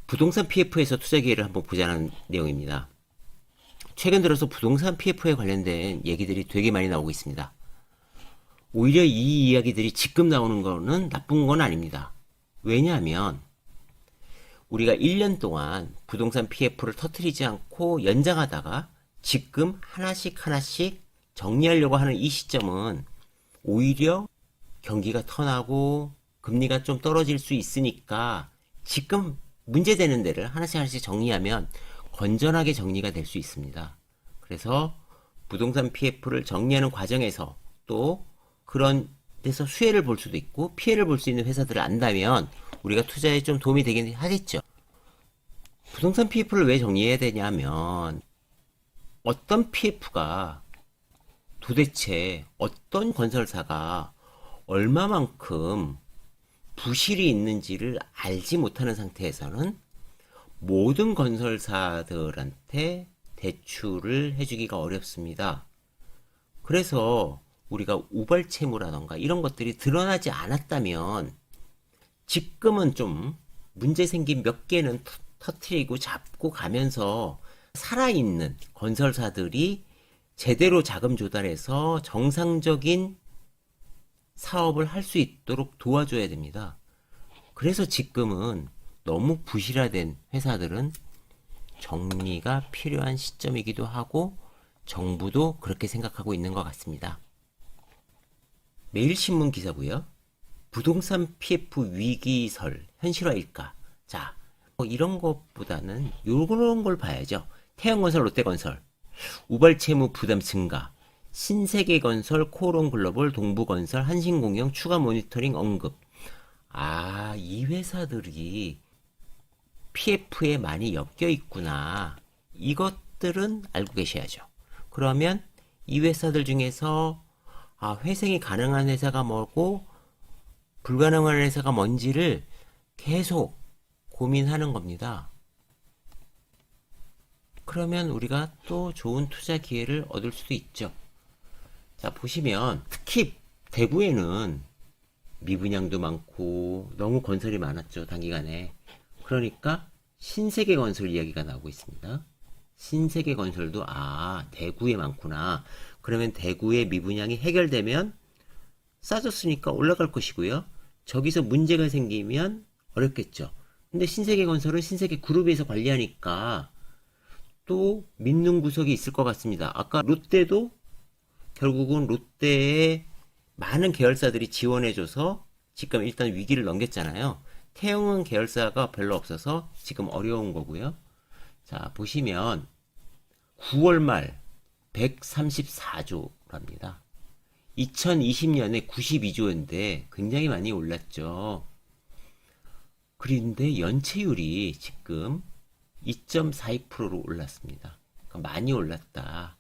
부동산 PF에서 투자 기회를 한번 보자는 내용입니다. 최근 들어서 부동산 PF에 관련된 얘기들이 되게 많이 나오고 있습니다. 오히려 이 이야기들이 지금 나오는 거는 나쁜 건 아닙니다. 왜냐하면 우리가 1년 동안 부동산 PF를 터뜨리지 않고 연장하다가 지금 하나씩 하나씩 정리하려고 하는 이 시점은 오히려 경기가 턴하고 금리가 좀 떨어질 수 있으니까 지금 문제되는 데를 하나씩 하나씩 정리하면 건전하게 정리가 될 수 있습니다. 그래서 부동산 PF를 정리하는 과정에서 또 그런 데서 수혜를 볼 수도 있고 피해를 볼 수 있는 회사들을 안다면 우리가 투자에 좀 도움이 되긴 하겠죠. 부동산 PF를 왜 정리해야 되냐면 어떤 PF가 도대체 어떤 건설사가 얼마만큼 부실이 있는지를 알지 못하는 상태에서는 모든 건설사들한테 대출을 해주기가 어렵습니다. 그래서 우리가 우발채무라던가 이런 것들이 드러나지 않았다면 지금은 좀 문제 생긴 몇 개는 터트리고 잡고 가면서 살아있는 건설사들이 제대로 자금 조달해서 정상적인 사업을 할 수 있도록 도와줘야 됩니다. 그래서 지금은 너무 부실화된 회사들은 정리가 필요한 시점이기도 하고 정부도 그렇게 생각하고 있는 것 같습니다. 매일신문 기사고요. 부동산 PF 위기설 현실화일까? 자, 이런 것보다는 요런 걸 봐야죠. 태양건설, 롯데건설, 우발채무 부담 증가, 신세계건설, 코오롱글로벌, 동부건설, 한신공영 추가 모니터링 언급. 이 회사들이 PF에 많이 엮여 있구나. 이것들은 알고 계셔야죠. 그러면 이 회사들 중에서 회생이 가능한 회사가 뭐고 불가능한 회사가 뭔지를 계속 고민하는 겁니다. 그러면 우리가 또 좋은 투자 기회를 얻을 수도 있죠. 자, 보시면 특히 대구에는 미분양도 많고 너무 건설이 많았죠, 단기간에. 그러니까 신세계건설 이야기가 나오고 있습니다. 신세계건설도 대구에 많구나. 그러면 대구의 미분양이 해결되면 싸졌으니까 올라갈 것이고요. 저기서 문제가 생기면 어렵겠죠. 근데 신세계건설은 신세계그룹에서 관리하니까 또 믿는 구석이 있을 것 같습니다. 아까 롯데도 결국은 롯데의 많은 계열사들이 지원해줘서 지금 일단 위기를 넘겼잖아요. 태영은 계열사가 별로 없어서 지금 어려운 거고요. 자, 보시면 9월 말 134조랍니다. 2020년에 92조인데 굉장히 많이 올랐죠. 그런데 연체율이 지금 2.42%로 올랐습니다. 그러니까 많이 올랐다.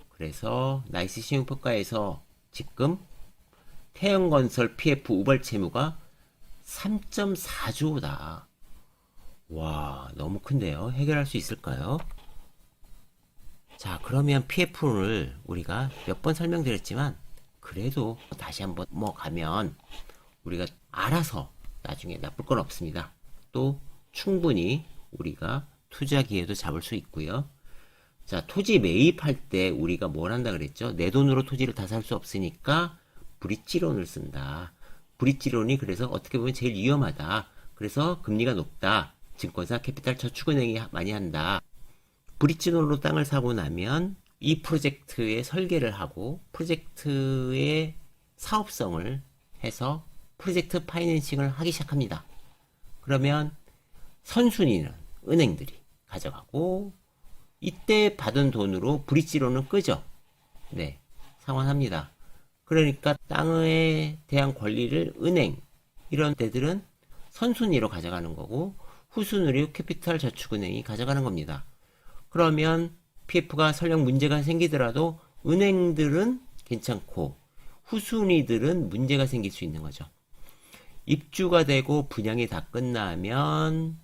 그래서 나이스 신용평가에서 지금 태영건설 PF 우발채무가 3.4조다. 와, 너무 큰데요. 해결할 수 있을까요? 자, 그러면 PF를 우리가 몇 번 설명드렸지만 그래도 다시 한번 가면 우리가 알아서 나중에 나쁠 건 없습니다. 또 충분히 우리가 투자 기회도 잡을 수 있고요. 자, 토지 매입할 때 우리가 뭘 한다 그랬죠? 내 돈으로 토지를 다 살 수 없으니까 브릿지론을 쓴다. 브릿지론이 그래서 어떻게 보면 제일 위험하다. 그래서 금리가 높다. 증권사, 캐피탈, 저축은행이 많이 한다. 브릿지론으로 땅을 사고 나면 이 프로젝트의 설계를 하고 프로젝트의 사업성을 해서 프로젝트 파이낸싱을 하기 시작합니다. 그러면 선순위는 은행들이 가져가고 이때 받은 돈으로 브릿지론은 끄죠. 네, 상환합니다. 그러니까 땅에 대한 권리를 은행 이런 데들은 선순위로 가져가는 거고 후순위로 캐피탈 저축은행이 가져가는 겁니다. 그러면 PF가 설령 문제가 생기더라도 은행들은 괜찮고 후순위들은 문제가 생길 수 있는 거죠. 입주가 되고 분양이 다 끝나면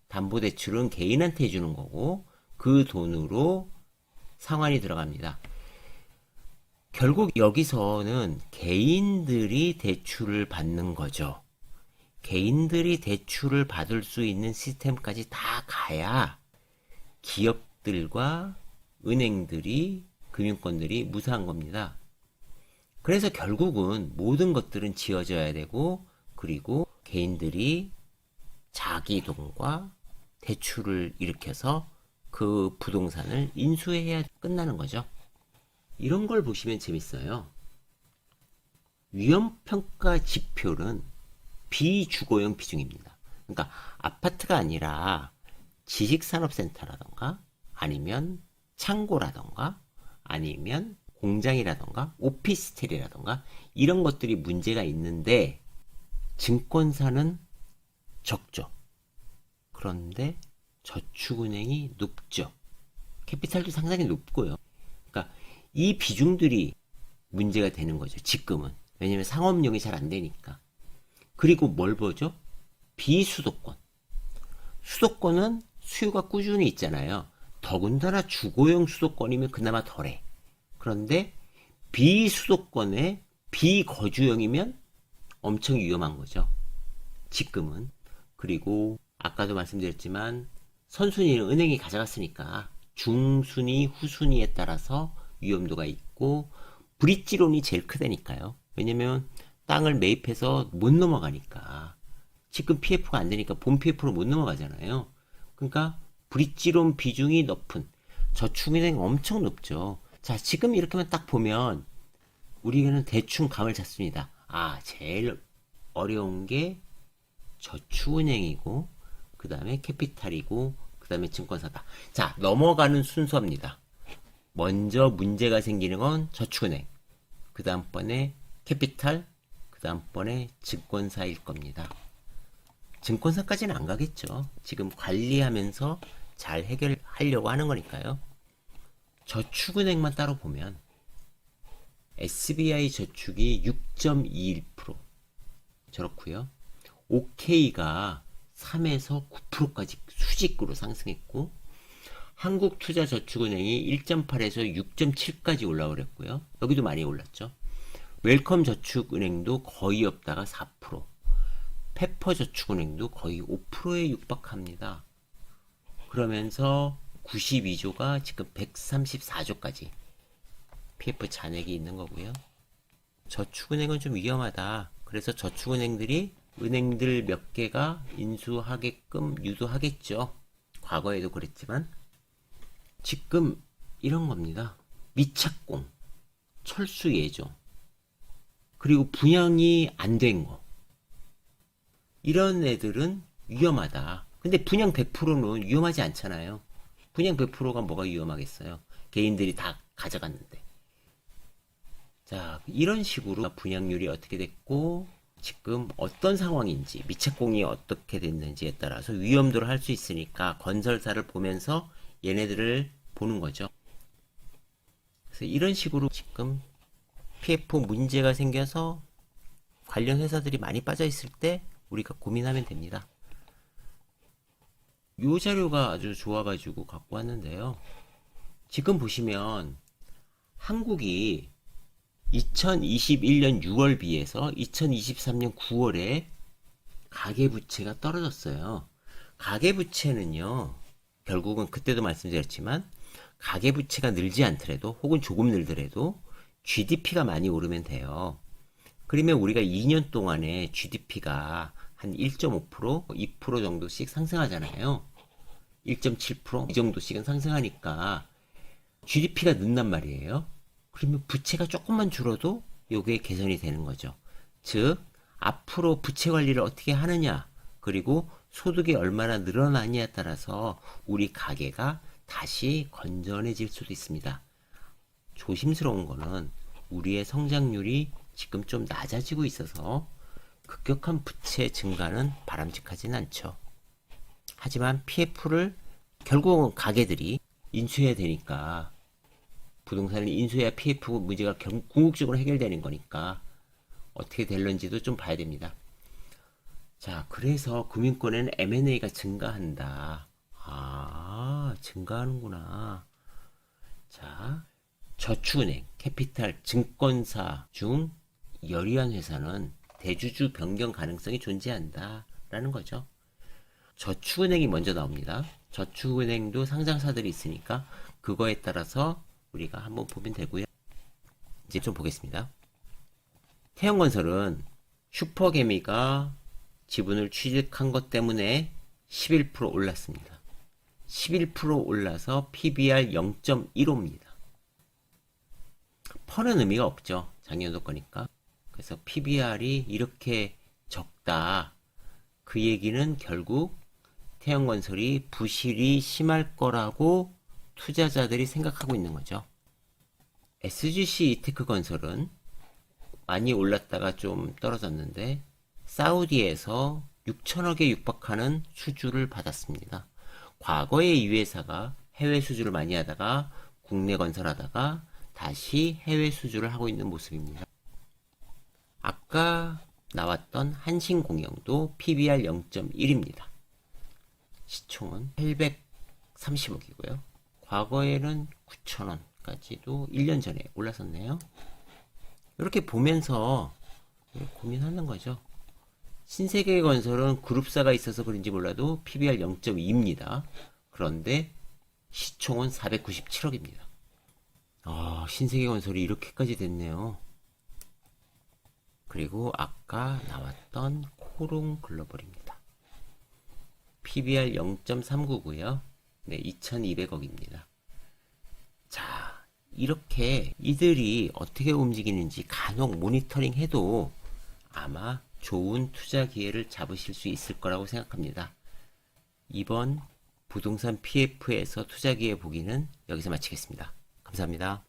담보대출은 개인한테 해주는 거고 그 돈으로 상환이 들어갑니다. 결국 여기서는 개인들이 대출을 받는 거죠. 개인들이 대출을 받을 수 있는 시스템까지 다 가야 기업들과 은행들이, 금융권들이 무사한 겁니다. 그래서 결국은 모든 것들은 지어져야 되고, 그리고 개인들이 자기 돈과 대출을 일으켜서 그 부동산을 인수해야 끝나는 거죠. 이런 걸 보시면 재밌어요. 위험평가 지표는 비주거용 비중입니다. 그러니까 아파트가 아니라 지식산업센터라던가 아니면 창고라던가 아니면 공장이라던가 오피스텔이라던가 이런 것들이 문제가 있는데 증권사는 적죠. 그런데 저축은행이 높죠. 캐피탈도 상당히 높고요. 그러니까 이 비중들이 문제가 되는 거죠. 지금은. 왜냐면 상업용이 잘 안 되니까. 그리고 뭘 보죠? 비수도권. 수도권은 수요가 꾸준히 있잖아요. 더군다나 주거용 수도권이면 그나마 덜해. 그런데 비수도권에 비거주용이면 엄청 위험한 거죠. 지금은. 그리고 아까도 말씀드렸지만 선순위는 은행이 가져갔으니까 중순위, 후순위에 따라서 위험도가 있고 브릿지론이 제일 크다니까요. 왜냐면 땅을 매입해서 못 넘어가니까 지금 PF가 안 되니까 본 PF로 못 넘어가잖아요. 그러니까 브릿지론 비중이 높은 저축은행 엄청 높죠. 자, 지금 이렇게만 딱 보면 우리는 대충 감을 잡습니다. 아, 제일 어려운 게 저축은행이고 그 다음에 캐피탈이고 그 다음에 증권사다. 자, 넘어가는 순서입니다. 먼저 문제가 생기는 건 저축은행, 그 다음번에 캐피탈, 그 다음번에 증권사일 겁니다. 증권사까지는 안 가겠죠. 지금 관리하면서 잘 해결하려고 하는 거니까요. 저축은행만 따로 보면 SBI 저축이 6.21% 저렇고요. OK가 3에서 9%까지 수직으로 상승했고 한국투자저축은행이 1.8에서 6.7까지 올라오랬고요. 여기도 많이 올랐죠. 웰컴저축은행도 거의 없다가 4%, 페퍼저축은행도 거의 5%에 육박합니다. 그러면서 92조가 지금 134조까지 PF 잔액이 있는 거고요. 저축은행은 좀 위험하다. 그래서 저축은행들이 은행들 몇 개가 인수하게끔 유도하겠죠. 과거에도 그랬지만 지금 이런 겁니다. 미착공, 철수 예정, 그리고 분양이 안 된 거. 이런 애들은 위험하다. 근데 분양 100%는 위험하지 않잖아요. 분양 100%가 뭐가 위험하겠어요. 개인들이 다 가져갔는데. 자, 이런 식으로 분양률이 어떻게 됐고 지금 어떤 상황인지 미착공이 어떻게 됐는지에 따라서 위험도를 할 수 있으니까 건설사를 보면서 얘네들을 보는 거죠. 그래서 이런 식으로 지금 PF 문제가 생겨서 관련 회사들이 많이 빠져 있을 때 우리가 고민하면 됩니다. 이 자료가 아주 좋아가지고 갖고 왔는데요. 지금 보시면 한국이 2021년 6월 비해서 2023년 9월에 가계부채가 떨어졌어요. 가계부채는요, 결국은 그때도 말씀드렸지만 가계부채가 늘지 않더라도 혹은 조금 늘더라도 GDP가 많이 오르면 돼요. 그러면 우리가 2년 동안에 GDP가 한 1.5%, 2% 정도씩 상승하잖아요. 1.7%, 이 정도씩은 상승하니까 GDP가 는단 말이에요. 그러면 부채가 조금만 줄어도 요게 개선이 되는 거죠. 즉, 앞으로 부채 관리를 어떻게 하느냐, 그리고 소득이 얼마나 늘어나느냐에 따라서 우리 가계가 다시 건전해질 수도 있습니다. 조심스러운 거는 우리의 성장률이 지금 좀 낮아지고 있어서 급격한 부채 증가는 바람직하진 않죠. 하지만 PF를 결국은 가계들이 인수해야 되니까 부동산을 인수해야 PF 문제가 궁극적으로 해결되는 거니까 어떻게 될런지도 좀 봐야 됩니다. 자, 그래서 금융권에는 M&A가 증가한다. 아, 증가하는구나. 자, 저축은행, 캐피탈, 증권사 중 열의한 회사는 대주주 변경 가능성이 존재한다라는 거죠. 저축은행이 먼저 나옵니다. 저축은행도 상장사들이 있으니까 그거에 따라서 우리가 한번 보면 되고요. 이제 좀 보겠습니다. 태형건설은 슈퍼개미가 지분을 취득한 것 때문에 11% 올랐습니다. 11% 올라서 PBR 0.15입니다. 퍼는 의미가 없죠. 작년도 거니까. 그래서 PBR이 이렇게 적다. 그 얘기는 결국 태형건설이 부실이 심할 거라고 투자자들이 생각하고 있는 거죠. SGC 이테크건설은 많이 올랐다가 좀 떨어졌는데 사우디에서 6천억에 육박하는 수주를 받았습니다. 과거에 이 회사가 해외 수주를 많이 하다가 국내 건설하다가 다시 해외 수주를 하고 있는 모습입니다. 아까 나왔던 한신공영도 PBR 0.1입니다. 시총은 830억이고요. 과거에는 9천원까지도 1년 전에 올랐었네요. 이렇게 보면서 고민하는 거죠. 신세계건설은 그룹사가 있어서 그런지 몰라도 PBR 0.2입니다. 그런데 시총은 497억입니다. 신세계건설이 이렇게까지 됐네요. 그리고 아까 나왔던 코롱글로벌입니다. PBR 0.39고요. 네, 2200억입니다. 자, 이렇게 이들이 어떻게 움직이는지 간혹 모니터링 해도 아마 좋은 투자 기회를 잡으실 수 있을 거라고 생각합니다. 이번 부동산 PF에서 투자 기회 보기는 여기서 마치겠습니다. 감사합니다.